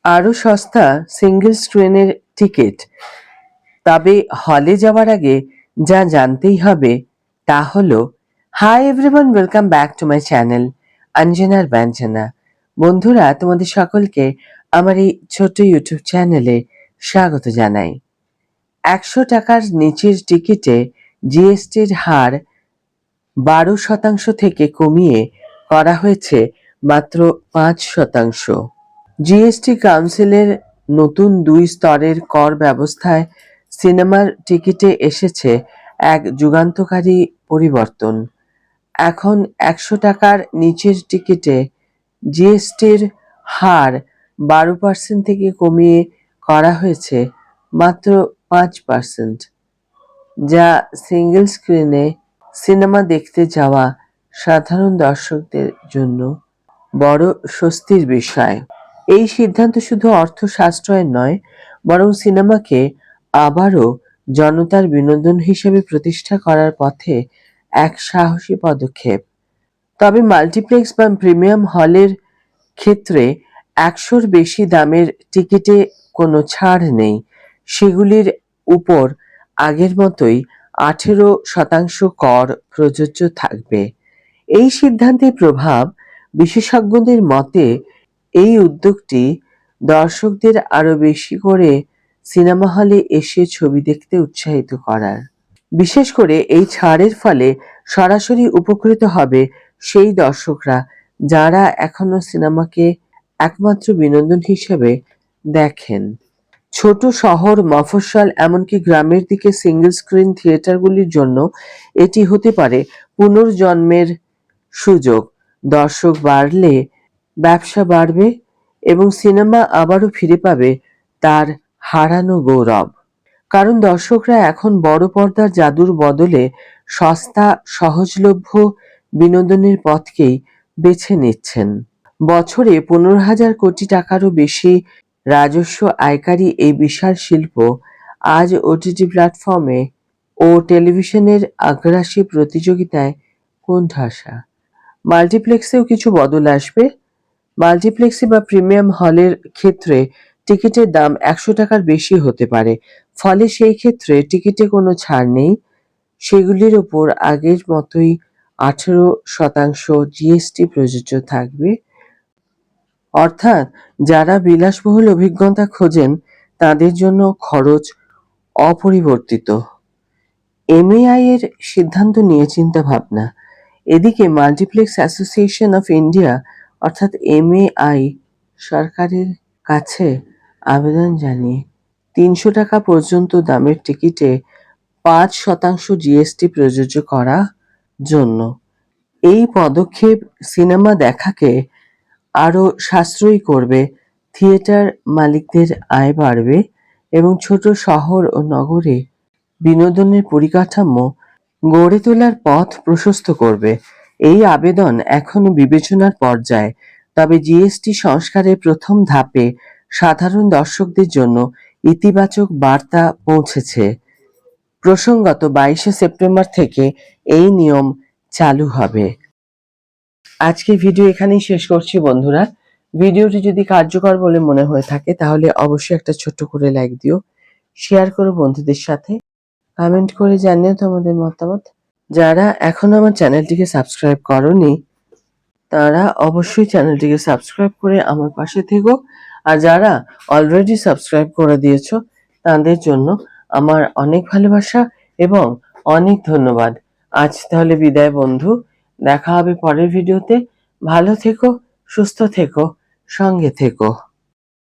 আরও সস্তা সিঙ্গেল স্ক্রিনের টিকিট। তবে হলে যাওয়ার আগে যা জানতেই হবে তা হলো, hi everyone, welcome back to my channel অঞ্জনার ব্যঞ্জনা। বন্ধুরা, তোমাদের সকলকে আমার এই ছোট্ট ইউটিউব চ্যানেলে স্বাগত জানাই। 100 টাকার নিচের টিকিটে জিএসটির হার 12% থেকে কমিয়ে করা হয়েছে মাত্র 5%। জিএসটি কাউন্সিলের নতুন 2 স্তরের কর ব্যবস্থায় সিনেমার টিকিটে এসেছে এক যুগান্তকারী পরিবর্তন। এখন 100 টাকার নিচের টিকিটে জিএসটির হার 12% থেকে কমিয়ে করা হয়েছে মাত্র 5%, যা সিঙ্গেল স্ক্রিনে সিনেমা দেখতে যাওয়া সাধারণ দর্শকদের জন্য বড় স্বস্তির বিষয়। এই সিদ্ধান্ত শুধু অর্থ সাশ্রয়ের নয়, বরং সিনেমাকে আবারও জনতার বিনোদন হিসেবে প্রতিষ্ঠা করার পথে এক সাহসী পদক্ষেপ। তবে মাল্টিপ্লেক্স বা প্রিমিয়াম হলের ক্ষেত্রে 100-র বেশি দামের টিকিটে কোনো ছাড় নেই। সেগুলির উপর আগের মতোই 18% কর প্রযোজ্য থাকবে। এই সিদ্ধান্তের প্রভাব, বিশেষজ্ঞদের মতে, এই উদ্যোগটি দর্শকদের আরও বেশি করে সিনেমা হলে এসে ছবি দেখতে উৎসাহিত করার। বিশেষ করে এই ছাড়ের ফলে সরাসরি উপকৃত হবে সেই দর্শকরা যারা এখনো সিনেমাকে একমাত্র বিনোদন হিসেবে দেখেন। ছোট শহর, মফস্বল, এমনকি গ্রামের দিকে সিঙ্গেল স্ক্রিন থিয়েটারগুলির জন্য এটি হতে পারে পুনর্জন্মের সুযোগ। দর্শক বাড়লে ব্যবসা বাড়বে এবং সিনেমা আবারও ফিরে পাবে তার হারানো গৌরব। কারণ দর্শকরা এখন বড় পর্দার জাদুর বদলে সস্তা, সহজলভ্য বিনোদনের পথকেই বেছে নিচ্ছেন। বছরে 15,000 কোটি টাকারও বেশি রাজস্ব আয়কারী এই বিশাল শিল্প আজ ওটিটি প্ল্যাটফর্মে ও টেলিভিশনের আগ্রাসী প্রতিযোগিতায় কোণঠাসা। মাল্টিপ্লেক্সেও কিছু বদল আসবে। মাল্টিপ্লেক্সে বা প্রিমিয়াম হলের ক্ষেত্রে টিকিটের দাম 100 টাকার বেশি হতে পারে, ফলে সেই ক্ষেত্রে টিকিটে কোনো ছাড় নেই। সেগুলির ওপর আগের মতোই 18% জিএসটি প্রযোজ্য থাকবে। অর্থাৎ যারা বিলাসবহুল অভিজ্ঞতা খোঁজেন তাদের জন্য খরচ অপরিবর্তিত। এমএআই এর সিদ্ধান্ত নিয়ে চিন্তা ভাবনা। এদিকে মাল্টিপ্লেক্স অ্যাসোসিয়েশন অফ ইন্ডিয়া অর্থাৎ এমএআই সরকারের কাছে আবেদন জানিয়ে 300 টাকা পর্যন্ত দামের টিকিটে 5% জিএসটি প্রযোজ্য করার জন্য। এই পদক্ষেপ সিনেমা দেখাকে আরও সাশ্রয়ী করবে, থিয়েটার মালিকদের আয় বাড়বে এবং ছোট শহর ও নগরে বিনোদনের পরিকাঠামো গড়ে তোলার পথ প্রশস্ত করবে। এই আবেদন এখনো বিবেচনার পর্যায়ে, তবে জিএসটি সংস্কারের প্রথম ধাপে সাধারণ দর্শকদের জন্য ইতিবাচক বার্তা পৌঁছেছে। প্রসঙ্গত 22শে সেপ্টেম্বর থেকে এই নিয়ম চালু হবে। আজকের ভিডিও এখানেই শেষ করছি বন্ধুরা। ভিডিওটি যদি কার্যকর বলে মনে হয়ে থাকে তাহলে অবশ্যই একটা ছোট্ট করে লাইক দিও, শেয়ার করো বন্ধুদের সাথে, কমেন্ট করে জানিও তোমাদের মতামত। যারা এখনো আমার চ্যানেলটিকে সাবস্ক্রাইব করোনি তারা অবশ্যই চ্যানেলটিকে সাবস্ক্রাইব করে আমার পাশে থেকো, আর যারা অলরেডি সাবস্ক্রাইব করে দিয়েছো তাদের জন্য আমার অনেক ভালোবাসা এবং অনেক ধন্যবাদ। আজ তাহলে বিদায় বন্ধু, দেখা হবে পরের ভিডিওতে। ভালো থেকো, সুস্থ থেকো, সঙ্গে থেকো।